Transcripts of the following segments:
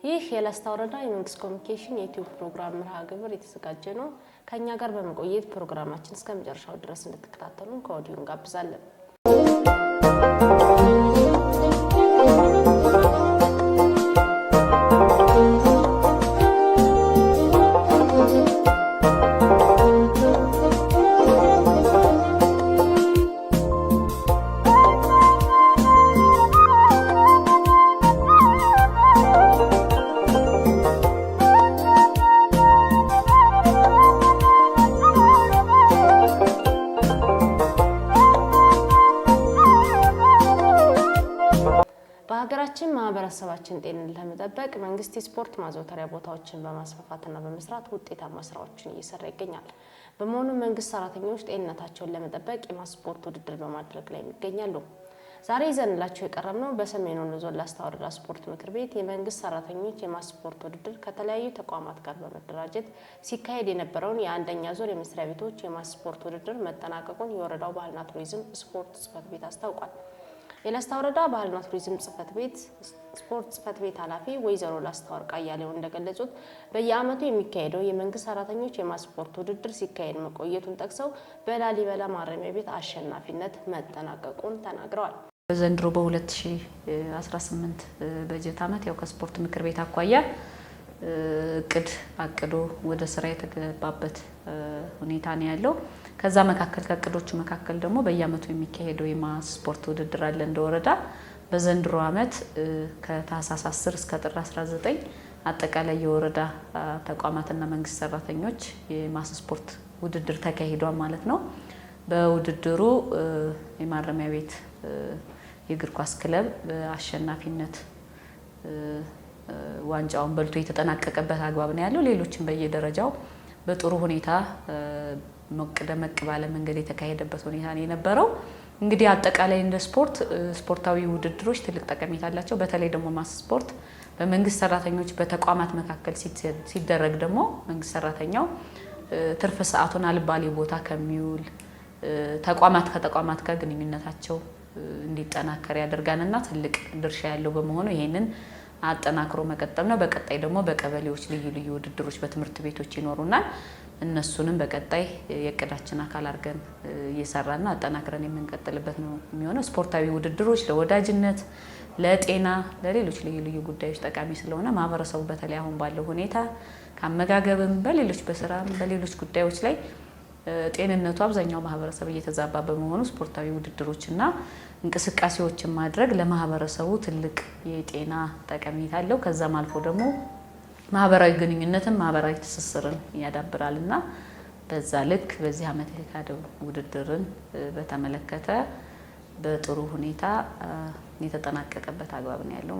ይህ የላስታ ወረዳ የመንግስት ኮሚኒኬሽን የዩቲዩብ ፕሮግራም መርሃ ግብር የተዘጋጀ ነው። ከኛ ጋር በመቆየት ፕሮግራማችን እስከመጨረሻው ድረስ እንድትከታተሉን ከወዲሁ እንጋብዛለን። በሀገራችን ማህበረሰባችን ጤንነት ለመጠበቅ መንግስት ስፖርት ማዘውተሪያ ቦታዎችን በማስፋፋትና በመስራት ውጤታማ ስራዎችን እየሰራ ይገኛል። በመሆኑ መንግስት ሰራተኞች ጤንነታቸውን ለመጠበቅ የማስፖርት ውድድር በማድረግ ላይ ይገኛሉ። ዛሬ ይዘንላችሁ የቀረብነው በሰሜን ወሎ ዞን ላስታ ወረዳ ስፖርት ምክር ቤት የመንግስት ሰራተኞች የማስፖርት ውድድር ከተለያዩ ተቋማት ጋር በመደራጀት ሲካሄድ የነበረውን የአንደኛ ዙር የመስሪያ ቤቶች የማስፖርት ውድድር መጠናቀቁን የወረዳው ባህልና ቱሪዝም ስፖርት ጽፈት ቤት አስታውቋል። የላስታ ወረዳ ባህልና ቱሪዝም ጽፈት ቤት ስፖርት ጽፈት ቤት ኃላፊ ወይዘሮ ላስታ ወርቅ አያሌው እንደገለጹት በየዓመቱ የሚካሄደው የመንግስት ሰራተኞች የማስፖርት ውድድር ሲካሄድ መቆየቱን ጠቅሰው በላሊበላ ማረሚያ ቤት አሸናፊነት መጠናቀቁን ተናግረዋል። በዘንድሮ በ2018 በጀት ዓመት ያው ከስፖርት ምክር ቤት አኳያ እቅድ አቅዶ ወደ ስራ የተገባበት ሁኔታ ነው ያለው። ከዛ መካከል ከእቅዶቹ መካከል ደግሞ በየዓመቱ የሚካሄደው የማስፖርት ውድድር አለ እንደወረዳ። በዘንድሮ ዓመት ከታህሳስ 10 እስከ ጥር 19 አጠቃላይ የወረዳ ተቋማትና መንግስት ሰራተኞች የማስፖርት ውድድር ተካሂዷል ማለት ነው። በውድድሩ የማረሚያ ቤት የእግር ኳስ ክለብ በአሸናፊነት ዋንጫውን በልቶ የተጠናቀቀበት አግባብ ነው ያለው። ሌሎችም በየደረጃው በጥሩ ሁኔታ ደመቅ ባለ መንገድ የተካሄደበት ሁኔታ ነው የነበረው። እንግዲህ አጠቃላይ እንደ ስፖርታዊ ውድድሮች ትልቅ ጠቀሜታ አላቸው። በተለይ ደግሞ ማስፖርት በመንግስት ሰራተኞች በተቋማት መካከል ሲደረግ ደግሞ መንግስት ሰራተኛው ትርፍ ሰዓቱን አልባሌ ቦታ ከሚውል ከተቋማት ጋር ግንኙነታቸው እንዲጠናከር ያደርጋልና ትልቅ ድርሻ ያለው በመሆኑ ይሄንን አጠናክሮ መቀጠል ነው። በቀጣይ ደግሞ በቀበሌዎች ልዩ ውድድሮች በትምህርት ቤቶች ይኖሩናል። እነሱንም በቀጣይ የእቅዳችን አካል አድርገን እየሰራና አጠናክረን የምንቀጥልበት ነው የሚሆነው። ስፖርታዊ ውድድሮች ለወዳጅነት፣ ለጤና፣ ለሌሎች ልዩ ጉዳዮች ጠቃሚ ስለሆነ ማህበረሰቡ በተለይ አሁን ባለው ሁኔታ ከአመጋገብም በሌሎች በስራም በሌሎች ጉዳዮች ላይ ጤንነቱ አብዛኛው ማህበረሰብ እየተዛባ በመሆኑ ስፖርታዊ ውድድሮችና እንቅስቃሴዎችን ማድረግ ለማህበረሰቡ ትልቅ የጤና ጠቀሜታ አለው። ከዛም አልፎ ደግሞ ማህበራዊ ግንኙነትን ማህበራዊ ትስስርን ያዳብራልና በዛ ልክ በዚህ ዓመት የተካሄደው ውድድርን በተመለከተ በጥሩ ሁኔታ የተጠናቀቀበት አግባብ ነው ያለው።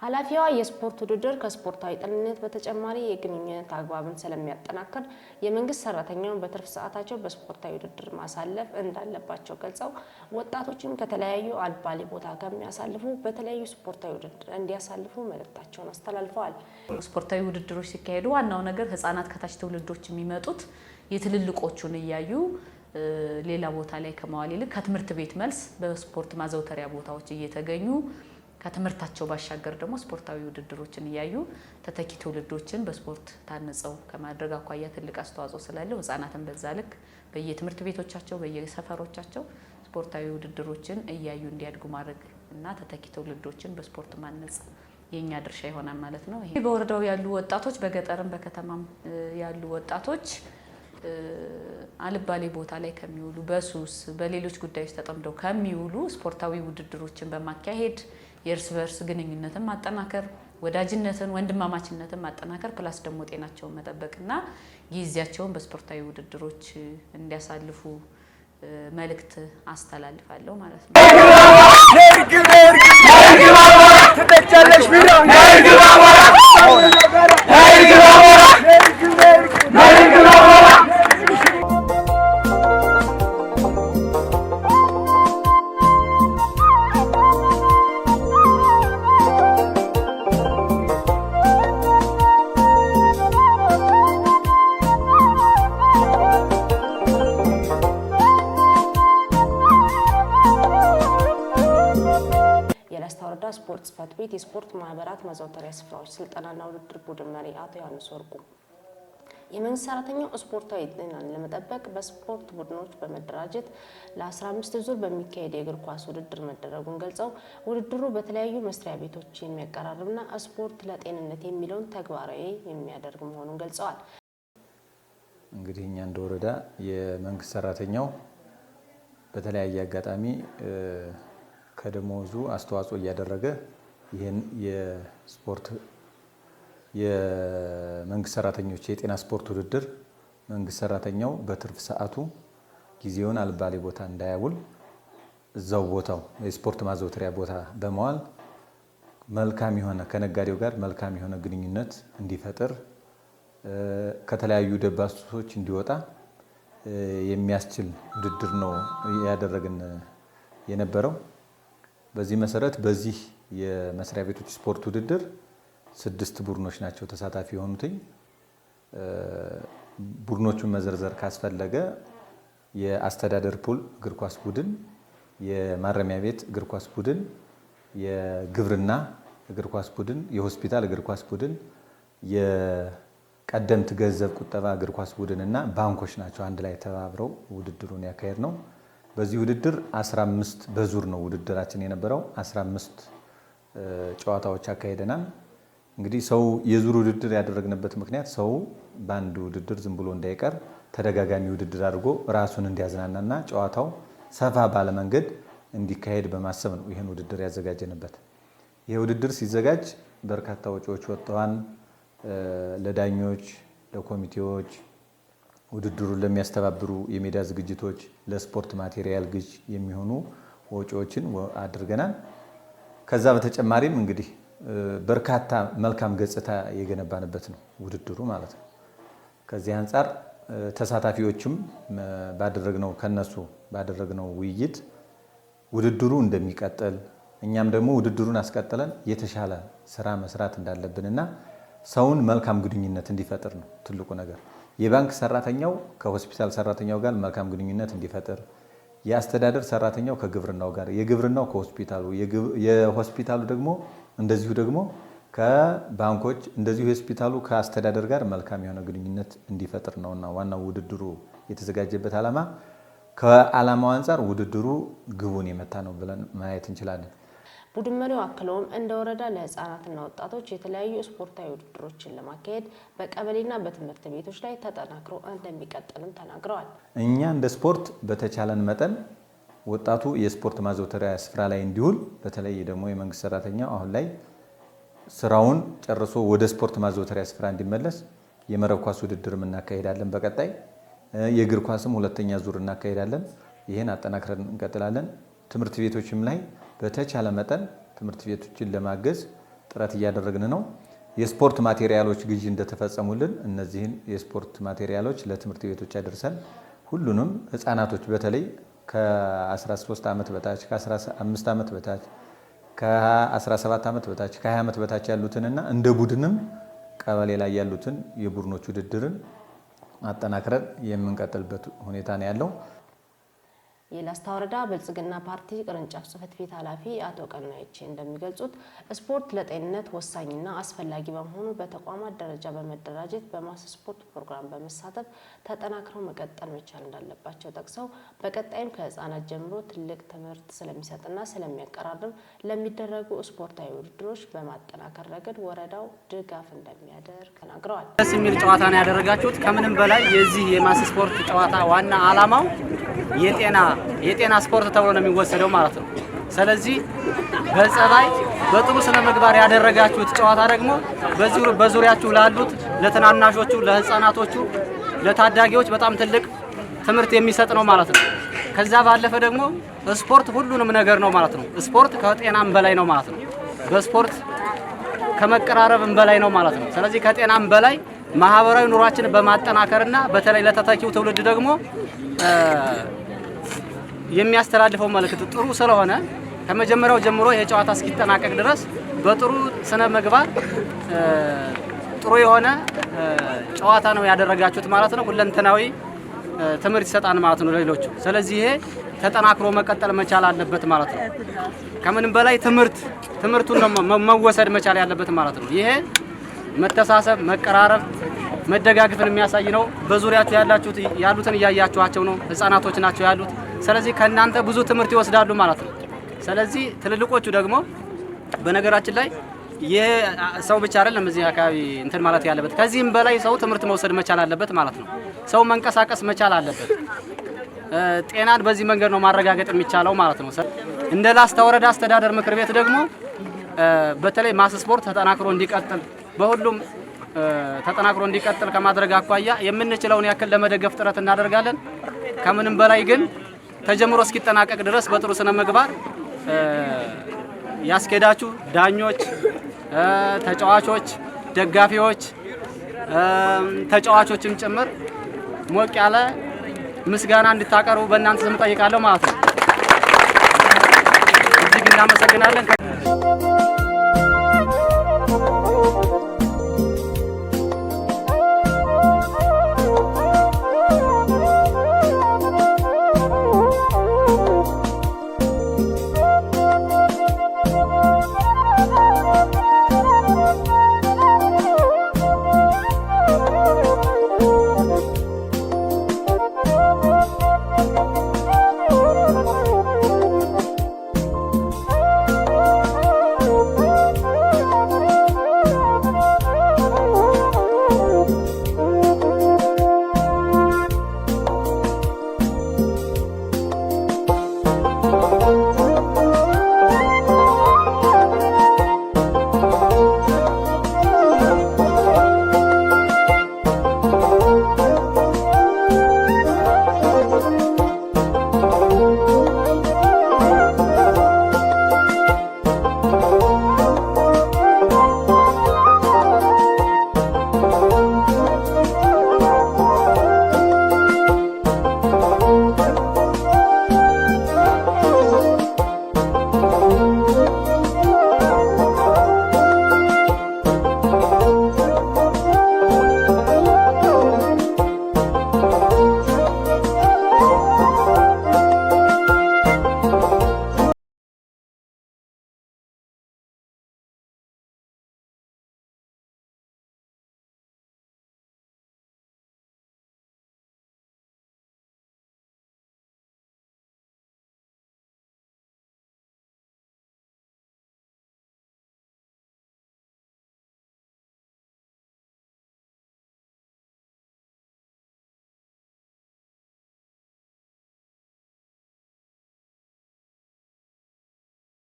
ኃላፊዋ የስፖርት ውድድር ከስፖርታዊ ጤንነት በተጨማሪ የግንኙነት አግባብን ስለሚያጠናክር የመንግስት ሰራተኛውን በትርፍ ሰዓታቸው በስፖርታዊ ውድድር ማሳለፍ እንዳለባቸው ገልጸው ወጣቶችን ከተለያዩ አልባሌ ቦታ ከሚያሳልፉ በተለያዩ ስፖርታዊ ውድድር እንዲያሳልፉ መልእክታቸውን አስተላልፈዋል። ስፖርታዊ ውድድሮች ሲካሄዱ ዋናው ነገር ህፃናት ከታች ትውልዶች የሚመጡት የትልልቆቹን እያዩ ሌላ ቦታ ላይ ከመዋል ይልቅ ከትምህርት ቤት መልስ በስፖርት ማዘውተሪያ ቦታዎች እየተገኙ ከትምህርታቸው ባሻገር ደግሞ ስፖርታዊ ውድድሮችን እያዩ ተተኪ ትውልዶችን በስፖርት ታንጸው ከማድረግ አኳያ ትልቅ አስተዋጽኦ ስላለው ህፃናትን በዛ ልክ በየትምህርት ቤቶቻቸው በየሰፈሮቻቸው ስፖርታዊ ውድድሮችን እያዩ እንዲያድጉ ማድረግ እና ተተኪ ትውልዶችን በስፖርት ማነጽ የኛ ድርሻ ይሆናል ማለት ነው። ይሄ በወረዳው ያሉ ወጣቶች በገጠርም በከተማም ያሉ ወጣቶች አልባሌ ቦታ ላይ ከሚውሉ በሱስ በሌሎች ጉዳዮች ተጠምደው ከሚውሉ ስፖርታዊ ውድድሮችን በማካሄድ የእርስ በርስ ግንኙነትን ማጠናከር፣ ወዳጅነትን፣ ወንድማማችነትን ማጠናከር ፕላስ ደግሞ ጤናቸውን መጠበቅና ጊዜያቸውን በስፖርታዊ ውድድሮች እንዲያሳልፉ መልእክት አስተላልፋለሁ ማለት ነው። ስፖርት ጽሕፈት ቤት የስፖርት ማህበራት ማዘውተሪያ ስፍራዎች ስልጠናና ውድድር ቡድን መሪ አቶ ዮሐንስ ወርቁ የመንግስት ሰራተኛው ስፖርታዊ ጤናን ለመጠበቅ በስፖርት ቡድኖች በመደራጀት ለ15 ዙር በሚካሄድ የእግር ኳስ ውድድር መደረጉን ገልጸው ውድድሩ በተለያዩ መስሪያ ቤቶች የሚያቀራርብና ስፖርት ለጤንነት የሚለውን ተግባራዊ የሚያደርግ መሆኑን ገልጸዋል። እንግዲህ እኛ እንደ ወረዳ የመንግስት ሰራተኛው በተለያየ አጋጣሚ ከደሞዙ አስተዋጽኦ እያደረገ ይሄን የስፖርት የመንግስት ሰራተኞች የጤና ስፖርት ውድድር መንግስት ሰራተኛው በትርፍ ሰዓቱ ጊዜውን አልባሌ ቦታ እንዳያውል እዛው ቦታው የስፖርት ማዘውተሪያ ቦታ በመዋል መልካም የሆነ ከነጋዴው ጋር መልካም የሆነ ግንኙነት እንዲፈጥር ከተለያዩ ደባሶች እንዲወጣ የሚያስችል ውድድር ነው ያደረግን የነበረው። በዚህ መሰረት በዚህ የመስሪያ ቤቶች ስፖርት ውድድር 6 ቡድኖች ናቸው ተሳታፊ የሆኑትኝ። ቡድኖቹን መዘርዘር ካስፈለገ የአስተዳደር ፑል እግር ኳስ ቡድን፣ የማረሚያ ቤት እግር ኳስ ቡድን፣ የግብርና እግር ኳስ ቡድን፣ የሆስፒታል እግር ኳስ ቡድን፣ የቀደምት ገንዘብ ቁጠባ እግር ኳስ ቡድን እና ባንኮች ናቸው አንድ ላይ ተባብረው ውድድሩን ያካሄድ ነው። በዚህ ውድድር 15 በዙር ነው ውድድራችን የነበረው። 15 ጨዋታዎች አካሄደናል። እንግዲህ ሰው የዙር ውድድር ያደረግንበት ምክንያት ሰው በአንድ ውድድር ዝም ብሎ እንዳይቀር ተደጋጋሚ ውድድር አድርጎ ራሱን እንዲያዝናናና ጨዋታው ሰፋ ባለ መንገድ እንዲካሄድ በማሰብ ነው ይህን ውድድር ያዘጋጀንበት። ይህ ውድድር ሲዘጋጅ በርካታ ወጪዎች ወጥተዋል። ለዳኞች፣ ለኮሚቴዎች፣ ውድድሩን ለሚያስተባብሩ የሜዳ ዝግጅቶች፣ ለስፖርት ማቴሪያል ግዥ የሚሆኑ ወጪዎችን አድርገናል። ከዛ በተጨማሪም እንግዲህ በርካታ መልካም ገጽታ የገነባንበት ነው ውድድሩ ማለት ነው። ከዚህ አንጻር ተሳታፊዎችም ከነሱ ባደረግነው ውይይት ውድድሩ እንደሚቀጥል እኛም ደግሞ ውድድሩን አስቀጥለን የተሻለ ስራ መስራት እንዳለብንና ሰውን መልካም ግንኙነት እንዲፈጥር ነው ትልቁ ነገር። የባንክ ሰራተኛው ከሆስፒታል ሰራተኛው ጋር መልካም ግንኙነት እንዲፈጥር፣ የአስተዳደር ሰራተኛው ከግብርናው ጋር፣ የግብርናው ከሆስፒታሉ፣ የሆስፒታሉ ደግሞ እንደዚሁ ደግሞ ከባንኮች እንደዚሁ የሆስፒታሉ ከአስተዳደር ጋር መልካም የሆነ ግንኙነት እንዲፈጥር ነውና ዋናው ውድድሩ የተዘጋጀበት ዓላማ። ከዓላማው አንጻር ውድድሩ ግቡን የመታ ነው ብለን ማየት እንችላለን። ቡድን መሪው አክለውም እንደ ወረዳ ለህፃናትና ወጣቶች የተለያዩ ስፖርታዊ ውድድሮችን ለማካሄድ በቀበሌና በትምህርት ቤቶች ላይ ተጠናክሮ እንደሚቀጥልም ተናግረዋል። እኛ እንደ ስፖርት በተቻለን መጠን ወጣቱ የስፖርት ማዘውተሪያ ስፍራ ላይ እንዲውል፣ በተለይ ደግሞ የመንግስት ሰራተኛው አሁን ላይ ስራውን ጨርሶ ወደ ስፖርት ማዘውተሪያ ስፍራ እንዲመለስ የመረብ ኳስ ውድድርም እናካሄዳለን። በቀጣይ የእግር ኳስም ሁለተኛ ዙር እናካሄዳለን። ይህን አጠናክረን እንቀጥላለን። ትምህርት ቤቶችም ላይ በተቻለ መጠን ትምህርት ቤቶችን ለማገዝ ጥረት እያደረግን ነው። የስፖርት ማቴሪያሎች ግዢ እንደተፈጸሙልን እነዚህን የስፖርት ማቴሪያሎች ለትምህርት ቤቶች አደርሰን ሁሉንም ህፃናቶች በተለይ ከ13 ዓመት በታች ከ15 ዓመት በታች ከ17 ዓመት በታች ከ20 ዓመት በታች ያሉትንና እንደ ቡድንም ቀበሌ ላይ ያሉትን የቡድኖች ውድድርን አጠናክረን የምንቀጥልበት ሁኔታ ነው ያለው። የላስታ ወረዳ ብልጽግና ፓርቲ ቅርንጫፍ ጽሕፈት ቤት ኃላፊ አቶ ቀናይቼ እንደሚገልጹት ስፖርት ለጤንነት ወሳኝና አስፈላጊ በመሆኑ በተቋማት ደረጃ በመደራጀት በማስ ስፖርት ፕሮግራም በመሳተፍ ተጠናክረው መቀጠል መቻል እንዳለባቸው ጠቅሰው በቀጣይም ከህፃናት ጀምሮ ትልቅ ትምህርት ስለሚሰጥና ስለሚያቀራርብ ለሚደረጉ ስፖርታዊ ውድድሮች በማጠናከር ረገድ ወረዳው ድጋፍ እንደሚያደርግ ተናግረዋል። ደስ የሚል ጨዋታ ነው ያደረጋችሁት። ከምንም በላይ የዚህ የማስ ስፖርት ጨዋታ ዋና ዓላማው የጤና ስፖርት ተብሎ ነው የሚወሰደው ማለት ነው። ስለዚህ በጸባይ በጥሩ ስነ ምግባር ያደረጋችሁት ጨዋታ ደግሞ በዙሪያችሁ ላሉት ለትናናሾቹ፣ ለህፃናቶቹ፣ ለታዳጊዎች በጣም ትልቅ ትምህርት የሚሰጥ ነው ማለት ነው። ከዛ ባለፈ ደግሞ ስፖርት ሁሉንም ነገር ነው ማለት ነው። ስፖርት ከጤናም በላይ ነው ማለት ነው። በስፖርት ከመቀራረብም በላይ ነው ማለት ነው። ስለዚህ ከጤናም በላይ ማህበራዊ ኑሯችንን በማጠናከርና በተለይ ለተተኪው ትውልድ ደግሞ የሚያስተላልፈው መልእክት ጥሩ ስለሆነ ከመጀመሪያው ጀምሮ ይሄ ጨዋታ እስኪጠናቀቅ ድረስ በጥሩ ስነ ምግባር ጥሩ የሆነ ጨዋታ ነው ያደረጋችሁት ማለት ነው። ሁለንተናዊ ትምህርት ይሰጣን ማለት ነው ለሌሎቹ። ስለዚህ ይሄ ተጠናክሮ መቀጠል መቻል አለበት ማለት ነው። ከምንም በላይ ትምህርቱን ነው መወሰድ መቻል ያለበት ማለት ነው። ይሄ መተሳሰብ፣ መቀራረብ፣ መደጋገፍን የሚያሳይ ነው። በዙሪያችሁ ያሉትን እያያችኋቸው ነው። ህፃናቶች ናቸው ያሉት። ስለዚህ ከእናንተ ብዙ ትምህርት ይወስዳሉ ማለት ነው። ስለዚህ ትልልቆቹ ደግሞ በነገራችን ላይ ይሄ ሰው ብቻ አይደለም እዚህ አካባቢ እንትን ማለት ያለበት፣ ከዚህም በላይ ሰው ትምህርት መውሰድ መቻል አለበት ማለት ነው። ሰው መንቀሳቀስ መቻል አለበት። ጤናን በዚህ መንገድ ነው ማረጋገጥ የሚቻለው ማለት ነው። እንደ ላስታ ወረዳ አስተዳደር ምክር ቤት ደግሞ በተለይ ማስ ስፖርት ተጠናክሮ እንዲቀጥል በሁሉም ተጠናክሮ እንዲቀጥል ከማድረግ አኳያ የምንችለውን ያክል ለመደገፍ ጥረት እናደርጋለን። ከምንም በላይ ግን ተጀምሮ እስኪጠናቀቅ ድረስ በጥሩ ስነ ምግባር ያስኬዳችሁ ዳኞች፣ ተጫዋቾች፣ ደጋፊዎች፣ ተጫዋቾችም ጭምር ሞቅ ያለ ምስጋና እንድታቀርቡ በእናንተ ስም ጠይቃለሁ ማለት ነው። እጅግ እናመሰግናለን።